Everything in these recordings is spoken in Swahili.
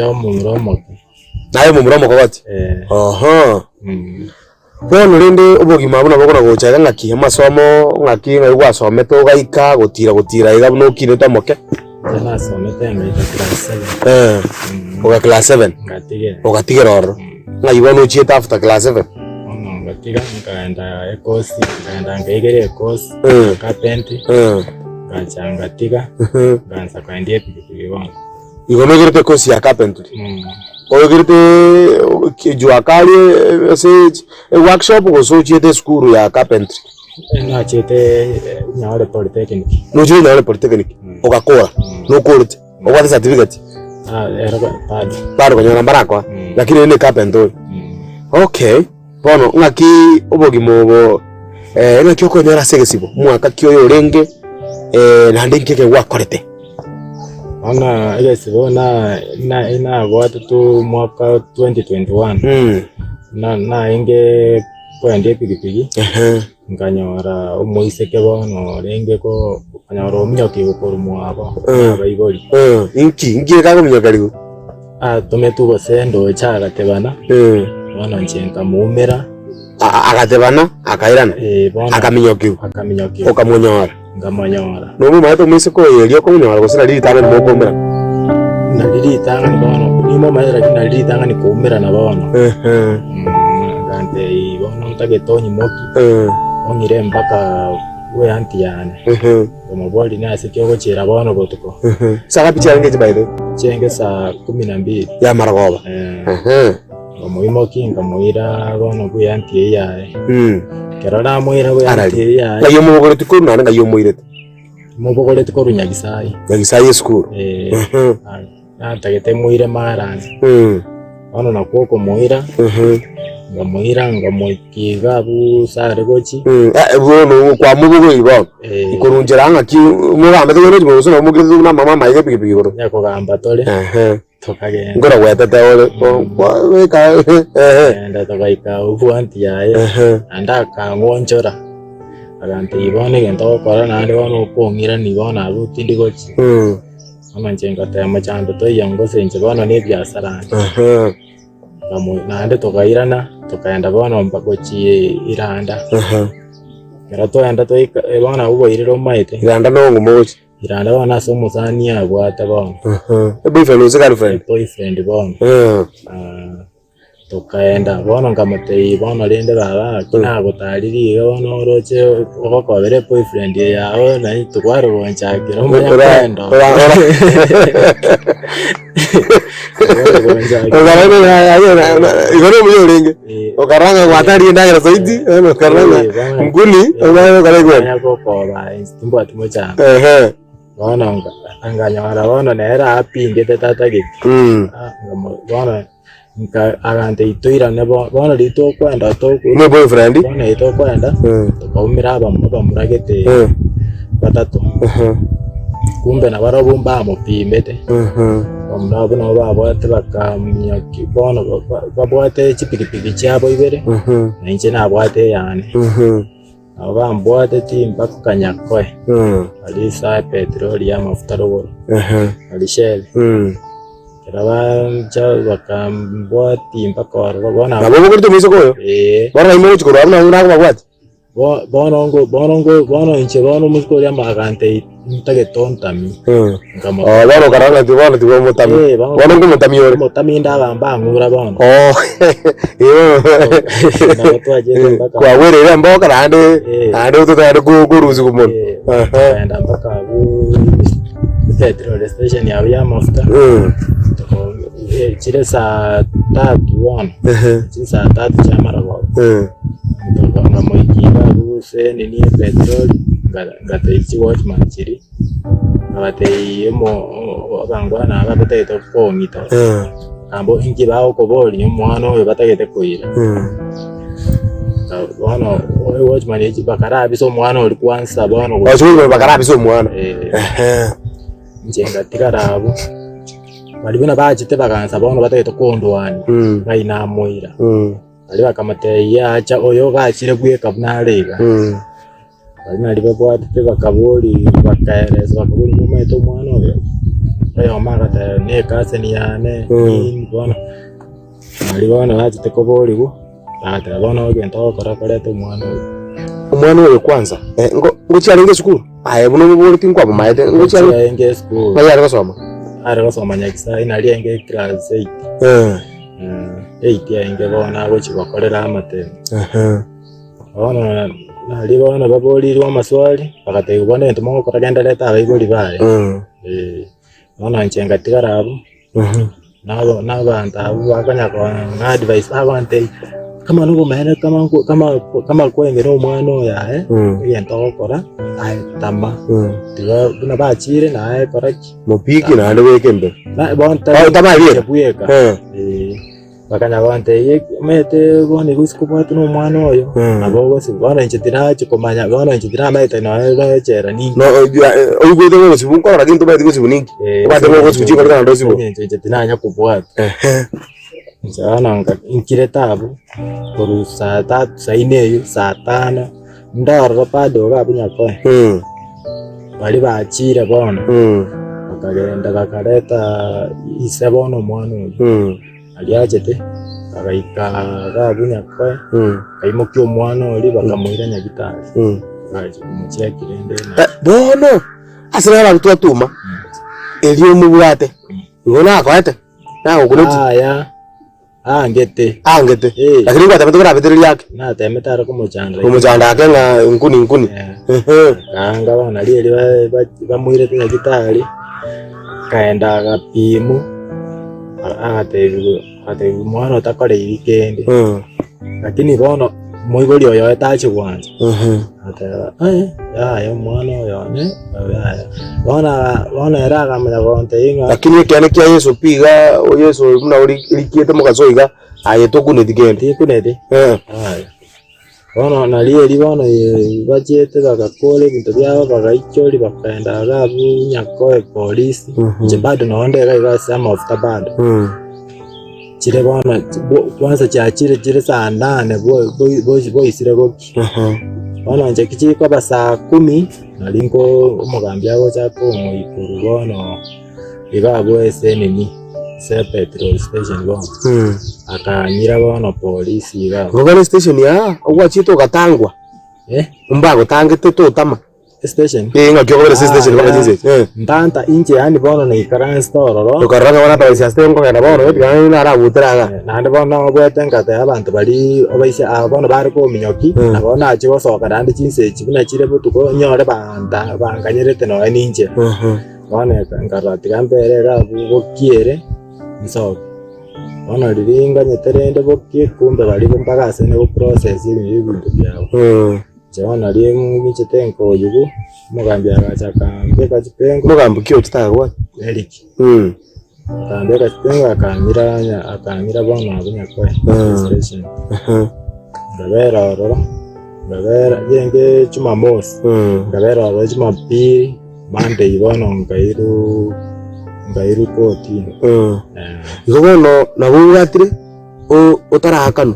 Yo mumuromo. Naye mumuromo kwati. Aha. Bono rinde ubugima buna bokora gochaga ngaki amasomo ngaki ngwa someto gaika gutira iga no kine tamoke. Jana somete ngita class 7. Oga class 7. Ngatige. Ogatige roro. Ngayiwa no chieta after class 7. Ngatiga ngaenda course, ngaenda ngegere course, carpentry. Ngachangatiga. Nganza kwaendie pikipiki wangu. Igomegirite course ya carpentry. Ogirite jua kali workshop goso chiete school ya carpentry. Na chiete Nyawale Polytechnic. No chiete Nyawale Polytechnic. Ogakora. No korite. Ogwate certificate. Era paro kanyana barako. Lakini ni carpentry. Okay. Bono ngaki obogimobo ngaki okonyora segesibo. Mwaka kyoyo renge na ndingeke wakorete. Ana ile sibona ina watu tu mwaka 2021 na inge kwende pikipiki nganyora umuiseke bono renge ko kanyora umyoki gukora mwabo abayigori ingi kago myokarigo tumetugo sendo chagatebana bono nchenka mumera agatebana akairana akaminyoki okamunyora ngamanyora no mato misiko yelio ko nyora ko sirali tanga ni bokomera naliri tanga ni bono ni mo maira kina naliri tanga ni komera na bono ngante bono tagetonyi moki onyire mpaka we anti yane como boli na sikyo gochera bono botuko saka picha ngeje baide chenge saa 12 ya maragoba Omuimo kinga muira bono ku yanti yae kerora muira ku yanti yae ayo mugore tikuru nanga yo muire mugore tikuru nyagisai school tagete muire marani ono nakoko muira ngamuira ngamukiga bu sare gochi bono kwa mugo ibo ikurunjira ngaki mugambe tugone tumuso no mugire na mama maige pikipiki goro yako gamba tole tukagenda ngora wetete ole weka enda tukaika ubuanti yae andaka ngonjora agante ibone gento kora nande wono kongira ni bona abutindi gochi amanjenga tema chando to yango senje bona ne biasara nande tukairana tukaenda bona mpagochi iranda ngara to enda to bona ubo iriro maite iranda no ngumochi iranda bona somo sania bwata bona boyfriend uze girlfriend boyfriend bona tukaenda bona ngamate bona lende baba kina gutariri bona oroche okokobere boyfriend yao na tukwaro bonchakira umuyakendo igoro muyoringe okaranga gwatari ndagira saidi okaranga nguni obayo karegwe yakokoba instumbo atimocha bona anganyara bona nera apingete tatagiti bona agante itoira nebo bona lito kwenda to no boyfriend bona ito kwenda tukaumira bamuragete batatu kumbe na barabumba mupimete bamurabo no babwate bakamyaki bona babwate chipikipiki cyabo ibere na inje nabwate yane abambwate timba kanyakwe ali sa petroli ya mafuta rogoro ali shell Keraban bakambwa timba koro bona nabo bokuri tumiso koyo bona imo chikoro abuna ngako babwati bono inche bono musko ya magante ntage tontami ngamo bono karanga tibono tibo motami bono ngo motami ore motami ndaba mbangura bono iyo na to aje kwa were ya mboka ande utotande kuruzi kumono enda mpaka petrol station ya mafuta chile saa 3 wana chile saa 3 cha marago ngamoikiba ruse nini petrol ngataichi watchman chiri ngabateyemo abangwana abateto komito kambo ingi bawo koboli umwana we batagete koira bwana watchman echi bakarabi so mwana uri kwanza bwana bakarabi so mwana njenga tikarabo balibina bajite baganza bono batete kondwani ngaina moira ali bakamate yacha oyo gachire gweka bnalega bali nali babwate bakaboli bakaereza bakaboli mumeto mwana oyo Oyo magata ne kase ni yane ni bona. Mali bona bati tekoboligo. Ata bona ogento okora korete umwana wewe kwanza. Ngochi alinge school. Aye buno bubuli tinkwabo maete ngochi alinge school. Baya gosoma. Ara gosoma nyakisa inali enge class 8. 8 yainge bona gochi bakorera amatemo. Bona nali bona babolirwa amaswali bakatego bona entimo koragenda leta abayiboli baye. Bona nchenga tigarabo. N'abantu abo bakanya kwa advice abante kama nuko mahera kama kwengera umwana oya yento gukora tama tiga buna bachire na koraki mupiki na ande wekembe bonta tama biyeka bakanya bante mete bone gusikubata no umwana oyo abo bose bana nchitira chikomanya bana nchitira maita no chera ni no oyugwete ngo sibunko ara kintu baiti gusibuningi bate ngo gusibuchiko kana ndo sibu nchitira nya kubwata Sana nkire tabu por saa 3 saa 4 saa 5 ndaro pado gabunya ko bali bachire bona bakagenda bakareta isebono mwana aliachete akaika gabunya ko kaimukyo mwana oli bakamuira nyagitari baje kumuchia kirende bono asira abantu atuma elio mubwate ngona akwate na ukuloti angete lakini kwa tameto kana beteri yake na tametara kumuchanda yake nga nkuni kanga bana lili bamuire tinya gitari kaenda agapimu ate mwana utakore weekend lakini bono muigori oyo etache kwanza ata ya mwana oyo ne bona era akamenya konte inga lakini kiane kia Yesu piga o Yesu muna urikiete mukazoiga ayetokune digende kunede bona naliye bona bajete bagakole bintu byabo bagaichori bakaenda gabu nyakoe polisi je bado naonde ga sama of taband chire bona kwanza chire saa 8 boy isire goki bona nje kichi kwa saa 10 nalingo umugambi yabo chako mu ikuru bona ibabo SNN se petrol station bona akanyira bona polisi ga ngogane station ya ogwachito gatangwa umbago tangete totama station ngakyo kwa station kwa jinze ndanta inje yani bona na ikaran store ro ukaranga bona tawisya stengo kana bona wetikana na arabutiraga nande bona obwete ngate abantu bali obaisha abona bari ko minyoki nabona achiwo soka ndande chinse chibuna chire butuko nyore banda banganyerete no ninje bona ngarati gambere ga bukiere nso bona liringa nyeterende bokie kumbe bali mpaka sene go process ibintu byabo Jana liengu chitenko yugo mugambi agachaka mbeka chipengo mugambi kyo titagwa Eric tambeka chipengo akamira bona abunya kwa station Gavera yenge chuma mos Gavera ro chuma pi Monday bona ngairu koti ngono nabugatire otarakano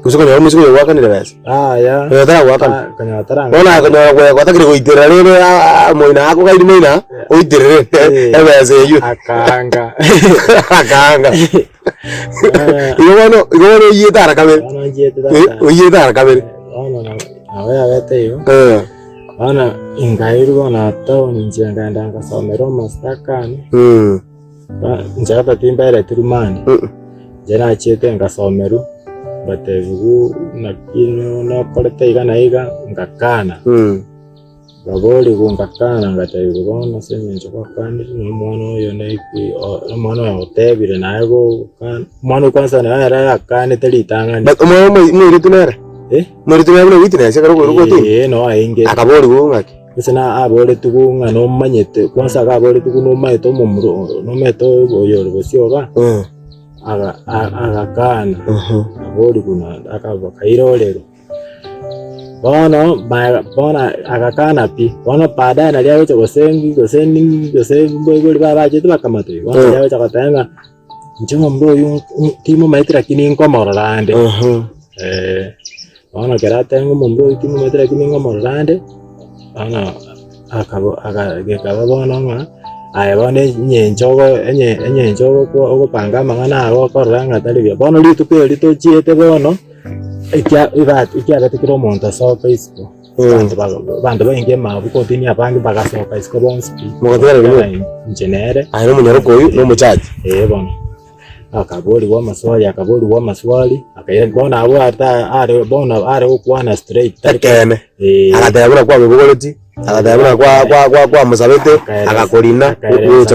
kusoko nyamu musiko yawakanira basi ya tara wakana kanya tara bona kanya kwatakire kuitira rero moina ako kaidi moina oitirire ebase yu akanga igono yetara kabere oyetara kabere nawe agate yo ana ingairu bona town njenga ndanga somero mastakani njata timbere turumani jana chete ngasomeru batevu nakino na kolete igana iga ngakana baboli ngakana ngatevu bona semenje kwa kandi n'umwana oyo naiki umwana oyo tebire naego kan umwana kwanza na era yakane telitangani mwiri tunera mwiri tunera bino witine sekaro ko tu no ainge akaboli ngaki Isana abole tukunga no manyete kwanza abole tukuno maito mumro no meto oyo bosyoga agakana aboli kuna akava kairolero bona agakana pi bona pada na lya cho gosengi boigoli baba chetu bakamatu bona lya cho katanga nchimo mbo yu timo maitra kini ngomorande bona kerata ngombo timo maitra kini ngomorande ana akagekaba bona nga aya bone nyenjogo ko panga mangana go koranga talibia bono litu pe lito chiete bono ikia gatikiro monta so Facebook bantu baingie mabuko tini abangi bagasoka isiko bonski mugatera njenere ayo munyaruko uyu no muchaji bono akabori wa maswali akaira bona abo are ukwana straight takene agatebura kwa bigoroti agatebura kwa musabete agakorina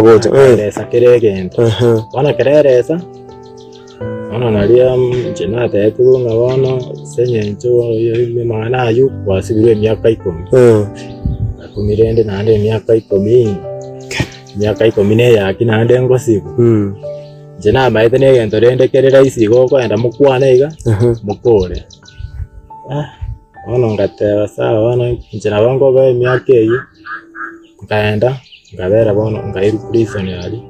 gocha esa keregenda bona kereresa ona nalia njena tetu ngabona senyencho mimana ayu kwasibirwe myaka 10 akumirende nande myaka 10 ne yakina ndengo siku njena maite ne gento rende kerera isigo ko enda mukwana iga mukore ona ngateba sawa ona njena bango ba myaka eyi ngaenda ngabera bono ngairu prison yali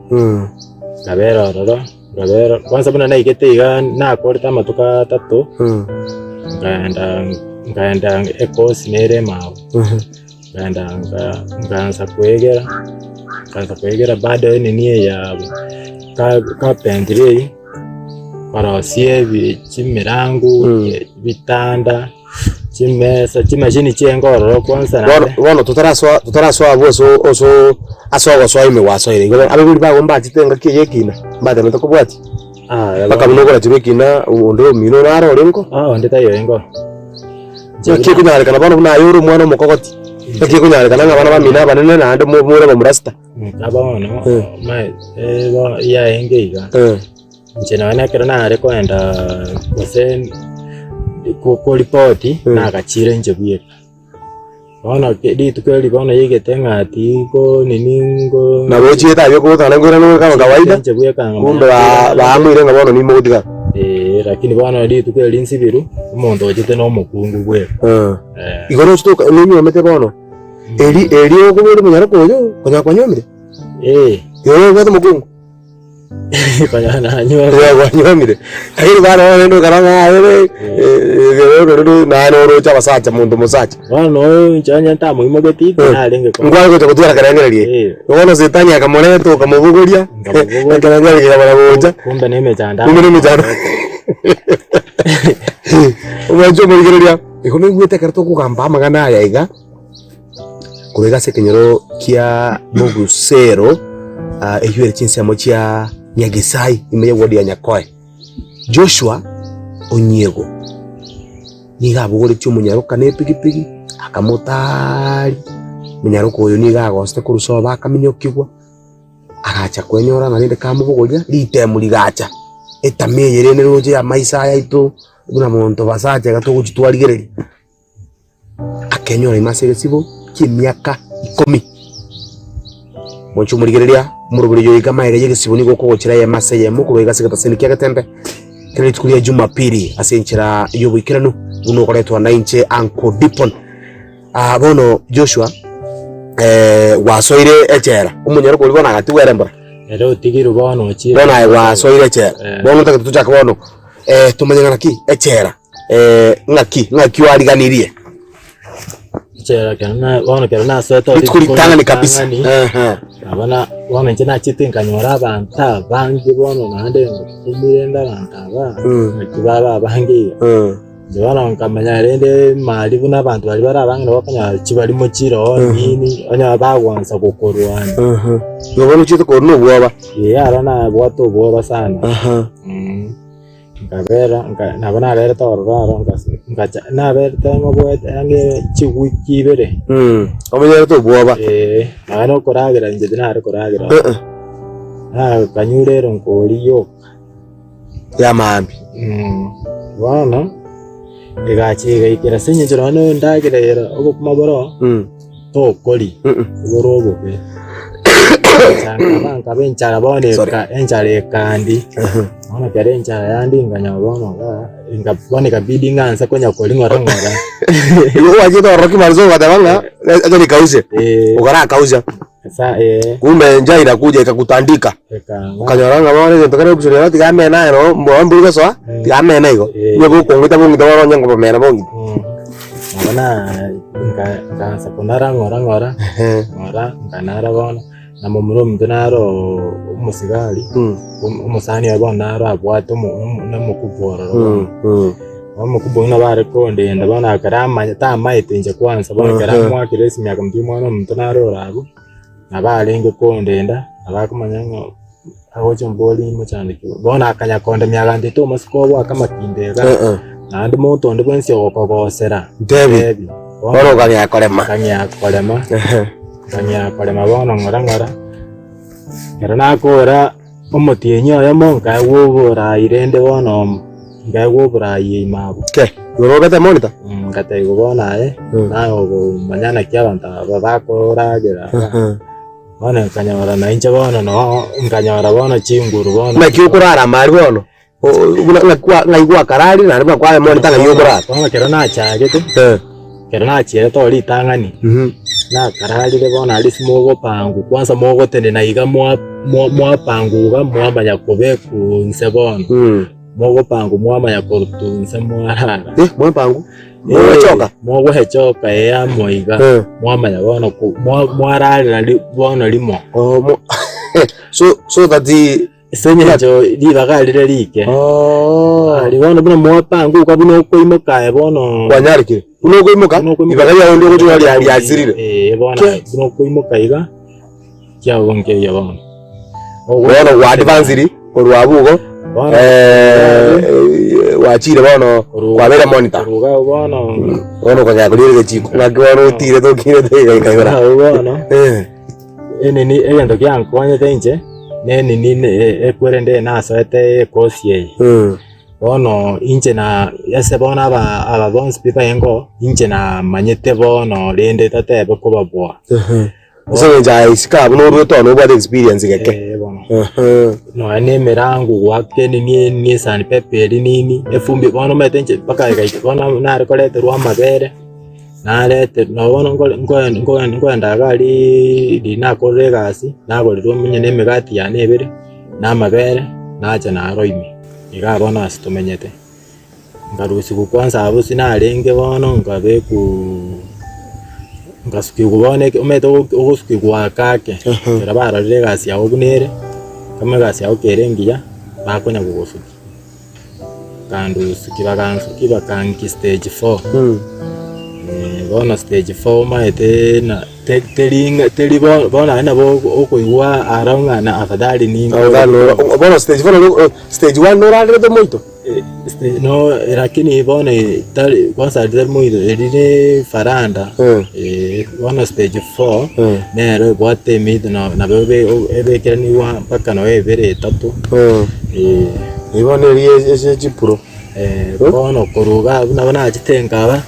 ngabera roro ngabera kwanza bana naigete iga nakorita matuka 3 ngaenda ekosi nere mawo ngaenda nganza kwegera bado nini ya kapendri parasie chimirangu bitanda chimesa chimashini chengororo kwanza na bono tutaraswa boso oso aswa swa ime wasoire ngo abeguri bago mbatitenga kiyekina mbate metoko bwati bakamunogora tibekina undo mino naro lengo ndeta yengo je kunyare kana bano na yoro mwana mukokoti je kunyare kana ngabana bamina banene na ande mure bamurasta abano mai ya engeiga njena wana kirana are kwenda kosen ko ripoti na gachire njebuye ona kedi tukeli bona yigetenga ati ko niningo na bochi eta yo ko tana ngora no kama kawaida njebuye kanga kumbe baamwire ngabona ni mudiga lakini bona di tukeli nsibiru umuntu ojete no mukungu gwe igoro chito ninyo mete bono eri okubiri munyara koyo konya kwanyomire yo gato mukungu kanyana nyo kwanyomire ayiri bana ndo karanga ayere gero na no cha basacha mundu musacha bono nchanya ntamo imogeti nalenge kwa ngwa ko kutwara karangererie ubona setani akamoreto kamubuguria karangererie bana boja kumbe nemechanda ubanjo mugereria ikome gwete karto kugamba magana yaiga kubega sekenyero kia Bugusero ehyere chinsi amochia Nyagisai imeye wodi ya Nyakoe Joshua Onyego niga bugore cyo munyaruka ne pigipigi akamotari munyaruko uyu niga agoste kuruso bakaminyokigwa agacha kwenyora na ninde kamubugoria litemu ligacha etameyere ne roje ya maisa yaitu buna muntu basaje gatugutwarigereria akenyora imasegesibo kimyaka 10 moncho murigereria muruburiyo ikamaire yegesibo ni goko gokira ya maseye mu kubega sigataseni kya gatembe kene tukuria Jumapili asenchira yobikiranu uno koretwa na inche Uncle Dipon bono Joshua wasoire echera umunyaruko ulibona agati werembora ero tigiru bono chira bona wasoire echera bono taka tuchaka bono tumanyana ki echera ngaki wariganirie chera kana bono kana seto tukulitanga ni kabisa abana bono nchina chitinga nyora banta bangi bono nande kumirenda bantaba kibaba bangi jwana nkamanya rende mali buna bantu bali barabanga bakanya kibali mu chiro nini anya bagwanza gukorwana ngobona chito ko no bwaba arana bwato bwaba sana ngabera nabana rero tororo ngacha naberta ngobwete ange chigwikibere omenya to bwaba ano koragira nje dinare koragira kanyurero nkoriyo ya mambi wana egachiga ikira sinye jorano ndagirera ogo kumaboro to koli gorogo be changa benchara bone ka enchare kandi ona kare enchara yandi nganya bono inga bone kabidi nganza konya koli ngora yo waje to roki marzo wadanga aje ni kauze ukara kauza sa kumbe njaa inakuja ikakutandika ukanyoranga bone tokare busore tigame na ero mbombuga so tigame na igo yego kongita bongita nyanga pamera bongi bona nga sakonara ngora nganara bono na mumuro mtunaro umusigari umusani wabonaro abwato namukuvoro wamukubona bare konde ndabona karama tamaite kwanza bona karama kiresi myaka mtimwana mtunaro rabo nabalenge konde nda abakumanya aho chomboli mo cyane bona akanya konde myaka ndito masikobo akamakindega nandi moto ndibonse okobosera debi oro kanya kolema bona ngora Karena kora omotienyo ya monka wobora irende bono ngai wobora yimabu ke yorobete monita kate gobona na obo mañana kyabanta babakora gera bona kanyora na inche bono no kanyora bono chinguru bono na kyukurara mari bono ngai gwa karari na rwa kwa monita ngai yokurara bona kera na chagete kera na chire to litangani na karali bona ali smogo pangu kwanza mogo tende na iga mwa pangu ga mwa banya kobeku nsebono mogo pangu mwa banya kortu nsemwara mwa pangu mogo hechoka ya moiga mwa banya bona mwa rali na bona limo so that the senyejo libagalire like ali bona buna mwa pangu ka buno ko imoka bono kwanyarike buno ko imoka ibagaya ndo ko yali yazirire bona buno ko imoka iga kya wonke ya bono bona wa advance ko rwabugo wachire bono kwabera monitor bono ko yakulire chiko ngakoro tire to kire te kaibara bono eneni egendo kyankwanye tenje nini ekwerende nasoete kosie bono inche na yase bona aba bons pipa yengo inche na manyete bono lende tatebe kubabwa so nja iska bono ruto no bad experience geke bono no ane merangu wake ni san peperi nini efumbi bono metenche paka bono na rekolete rwa mabere nalete no bono ngo ndagali dina koregasi nagolirwo munye nemigati ya nebere na mabere nacha na roimi iga bono asitumenyete ngarusi kwanza abo sinarenge bono ngabe ngasuki kubone umeto ugusuki kwakake era bararire gasi yawo bunere kama gasi yawo kerengiya bakonya kugusuki kandu suki bakangi stage 4 bona stage 4 maete na teli bona na bo okuiwa aronga na afadhali ningi bona stage 4 stage 1 no rale de moito no lakini bona tali kwanza de moito edine faranda bona stage 4 nero bote mid na bebe ebe kerani wa paka no ebere tatu ibone ese chipuro bona koruga bona achitengaba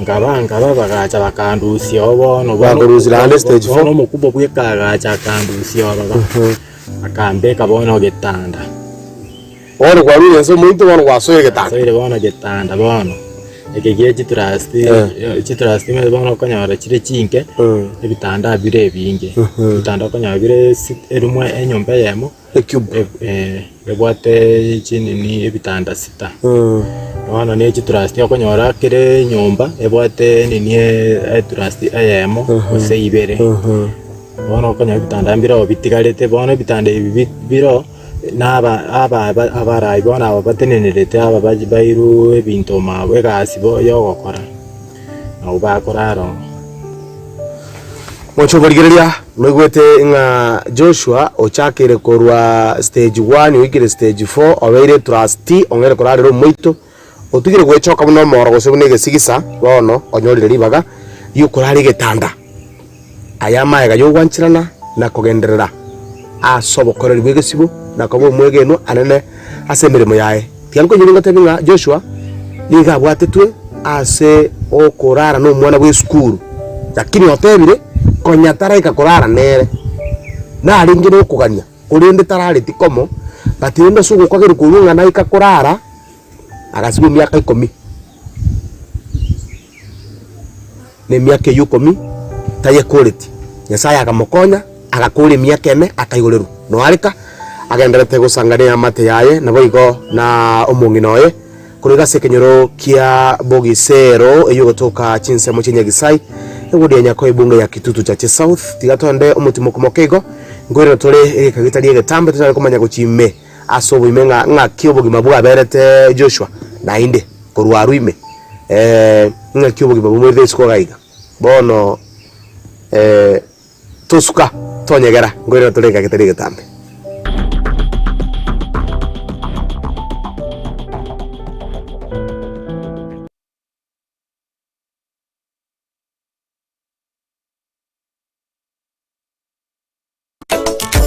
ngaba bagacha bakandusia bono bakuruzira stage 4 no mukubo bwekagacha kandusia baba akambeka bono getanda bono kwarure so muito bono kwasoye getanda soire bono getanda bono ekegie chitrasti me bono kanyara chire chinke ebitanda bire binge bitanda kanyara bire erumwe enyombe yemo cube ebwate chini ni ebitanda sita wana ne chitrasti okonyora kire nyomba ebwate nini etrasti ayemo ose ibere wana okonyora bitanda mbiro bitigalete bona bitanda biro naba abara ibona abatenenerete aba bairu ebinto mawe gasibo yogokora no bakoraro mocho borigereria mwigwete nga Joshua ochakire korwa stage 1 wikire stage 4 obeire trustee ongere korarero moito otugire gwechoka muno moro gosebune gesigisa bono onyorire ribaga yukorari getanda ayama ega yogwanchirana na kugenderera asobokoreri bwegesibo na kobo mwegeno anene asemeremo yae tianko nyiringa tebinga Joshua niga bwatetwe ase okorara no mwana bwe skuru lakini otebire konyatara ikakorara nere na aringi no kugania urinde tarari tikomo batirinde sugu kwagere kurunga na ikakorara agasibu miaka 10 ne miaka 10 taye quality Nyasaye akamukonya agakuri miaka 4 akaiguriru no arika agenderete gusangania amate yaye na boigo na omungi noye kuriga sekenyoro kia bogisero eyo gotoka chinsemo chenyagisai egodi nyako ibunge ya Kitutu Chache South tigatonde omutimo kumokego ngwero tole kagitari egetambe tutale kumanya guchime asobo imenga ngaki obogima bwaberete Joshua na inde korwaru ime ngaki obogima bumwethe siko gaiga bono tosuka tonyegera ngwero tole kagitari egetambe.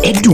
Edu